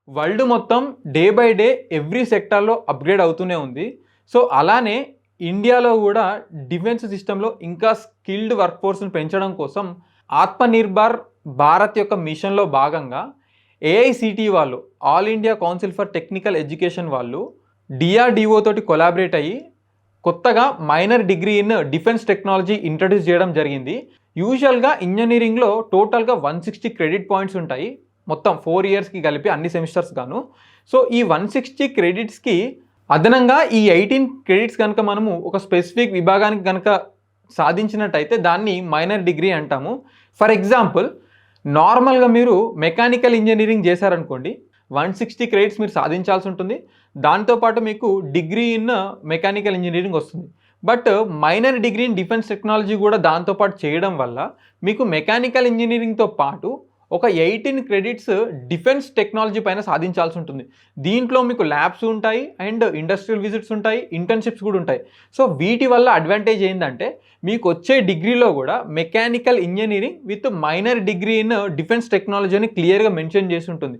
World మొత్తం day by day every సెక్టార్‌లో upgrade అవుతూనే ఉంది. సో, అలానే ఇండియాలో గూడా డిఫెన్స్ సిస్టమ్‌లో ఇంకా స్కిల్డ్ వర్క్ ఫోర్స్‌ని పెంచడం కోసం ఆత్మనిర్భర్ భారత్ యొక్క మిషన్‌లో భాగంగా ఏఐసీటీ వాళ్ళు, all India council for technical education వాళ్ళు డీఆర్‌డీఓ తోటి కొలాబరేట్ అయ్యి కొత్తగా minor degree in defence technology introduce చేయడం జరిగింది. యూజువల్‌గా ఇంజినీరింగ్‌లో టోటల్‌గా 160 క్రెడిట్ పాయింట్స్ ఉంటాయి. మొత్తం 4 ఇయర్స్‌కి కలిపి అన్ని సెమిస్టర్స్ గాను. సో, ఈ 160 క్రెడిట్స్‌కి అదనంగా ఈ 18 క్రెడిట్స్ గనుక మనము ఒక స్పెసిఫిక్ విభాగానికి గనుక సాధించినట్టయితే దాన్ని మైనర్ డిగ్రీ అంటాము. ఫర్ ఎగ్జాంపుల్ నార్మల్‌గా మీరు మెకానికల్ ఇంజినీరింగ్ చేశారనుకోండి, 160 క్రెడిట్స్ మీరు సాధించాల్సి ఉంటుంది. దాంతో పాటు మీకు డిగ్రీ ఇన్ మెకానికల్ ఇంజినీరింగ్ వస్తుంది. But minor degree in defence technology కూడా దాంతో పాటు చేయడం వల్ల మీకు మెకానికల్ ఇంజినీరింగ్‌తో పాటు ఒక 18 క్రెడిట్స్ డిఫెన్స్ టెక్నాలజీ పైన సాధించాల్సి ఉంటుంది. దీంట్లో మీకు ల్యాబ్స్ ఉంటాయి అండ్ ఇండస్ట్రియల్ విజిట్స్ ఉంటాయి, ఇంటర్న్‌షిప్స్ కూడా ఉంటాయి. సో, వీటి వల్ల అడ్వాంటేజ్ ఏందంటే మీకొచ్చే డిగ్రీలో కూడా mechanical engineering with minor degree in defence technology అని క్లియర్‌గా మెన్షన్ చేసి ఉంటుంది.